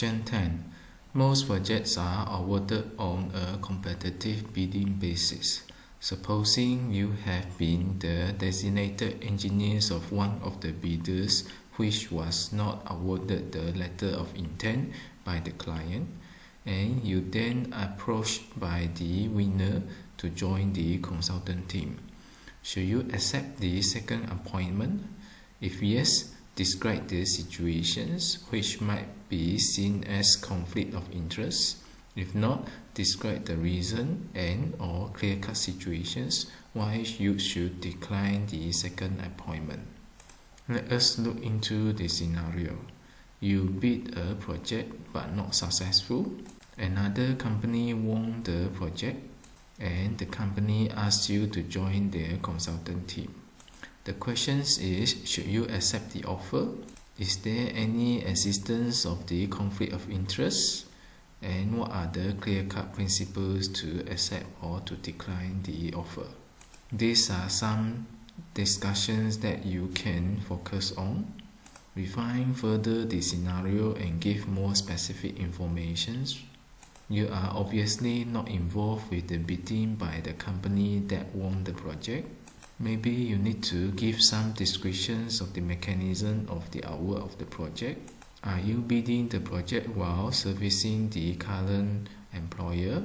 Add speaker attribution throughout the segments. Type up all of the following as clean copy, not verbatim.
Speaker 1: Question 10. Most projects are awarded on a competitive bidding basis. Supposing you have been the designated engineers of one of the bidders which was not awarded the letter of intent by the client, and you then approached by the winner to join the consultant team. Should you accept the second appointment? If yes, describe the situations which might be seen as conflict of interest. If not, describe the reason and or clear-cut situations why you should decline the second appointment. Let us look into the scenario. You bid a project but not successful. Another company won the project and the company asks you to join their consultant team. The question is, should you accept the offer? Is there any existence of the conflict of interest? And what are the clear-cut principles to accept or to decline the offer? These are some discussions that you can focus on. Refine further the scenario and give more specific information. You are obviously not involved with the bidding by the company that won the project. Maybe you need to give some descriptions of the mechanism of the award of the project. Are you bidding the project while servicing the current employer?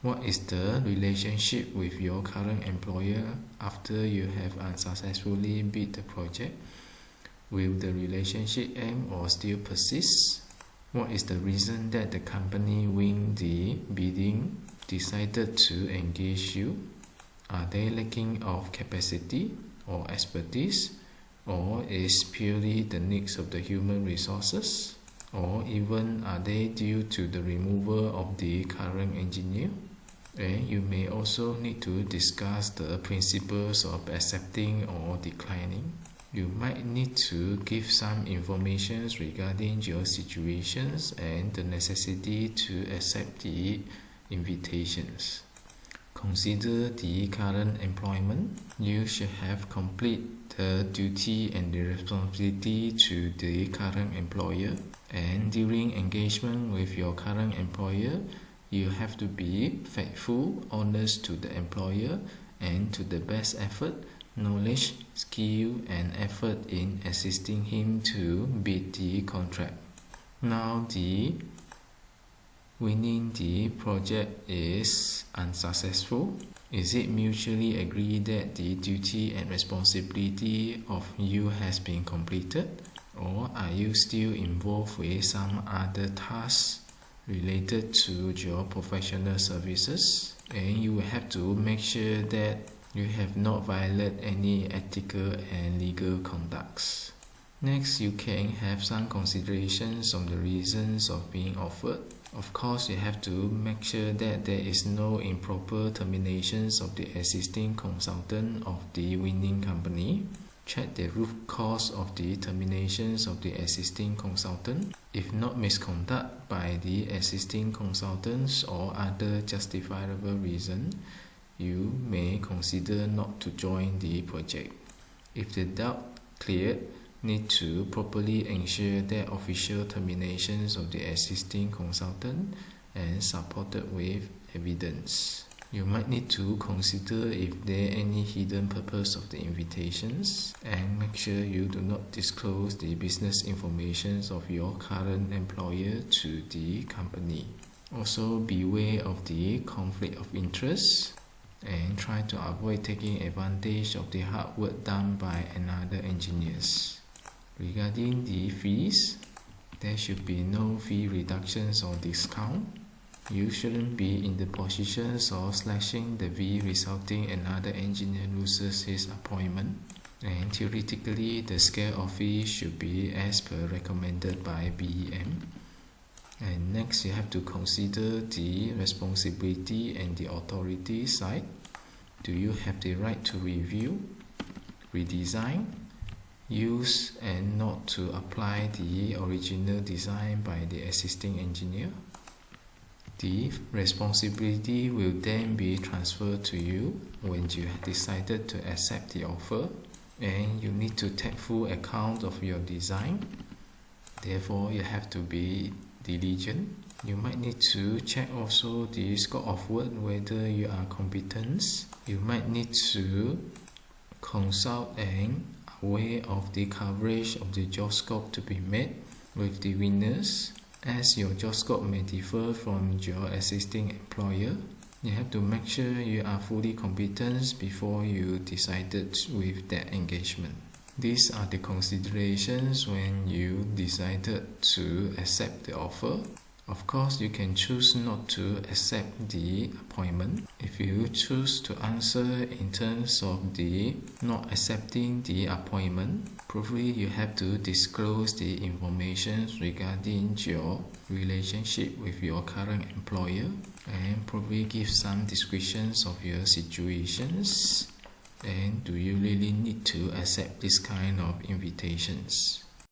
Speaker 1: What is the relationship with your current employer after you have unsuccessfully bid the project? Will the relationship end or still persist? What is the reason that the company winning the bidding decided to engage you? Are they lacking of capacity or expertise? Or is purely the needs of the human resources? Or even are they due to the removal of the current engineer? And you may also need to discuss the principles of accepting or declining. You might need to give some information regarding your situations and the necessity to accept the invitations. Consider the current employment. You should have complete the duty and the responsibility to the current employer. And during engagement with your current employer, you have to be faithful, honest to the employer, and to the best effort, knowledge, skill, and effort in assisting him to bid the contract. Now the winning the project is unsuccessful. Is it mutually agreed that the duty and responsibility of you has been completed? Or are you still involved with some other tasks related to your professional services? And you will have to make sure that you have not violated any ethical and legal conducts. Next, you can have some considerations on the reasons of being offered. Of course, you have to make sure that there is no improper terminations of the existing consultant of the winning company. Check the root cause of the terminations of the existing consultant. If not misconduct by the existing consultants or other justifiable reason, you may consider not to join the project. If the doubt cleared, need to properly ensure that official terminations of the existing consultant and supported with evidence. You might need to consider if there any hidden purpose of the invitations and make sure you do not disclose the business information of your current employer to the company. Also beware of the conflict of interest and try to avoid taking advantage of the hard work done by another engineers. Regarding the fees, there should be no fee reductions or discount. You shouldn't be in the positions of slashing the fee resulting another engineer loses his appointment. And theoretically, the scale of fee should be as per recommended by BEM. And next, you have to consider the responsibility and the authority side. Do you have the right to review, redesign, use and not to apply the original design by the existing engineer? The responsibility will then be transferred to you when you have decided to accept the offer, and you need to take full account of your design. Therefore, you have to be diligent. You might need to check also the scope of work, whether you are competent. You might need to consult and aware of the coverage of the job scope to be made with the winners, as your job scope may differ from your existing employer. You have to make sure you are fully competent before you decided with that engagement. These are the considerations when you decided to accept the offer. Of course, you can choose not to accept the appointment. If you choose to answer in terms of the not accepting the appointment, probably you have to disclose the information regarding your relationship with your current employer and probably give some descriptions of your situations. And do you really need to accept this kind of invitations?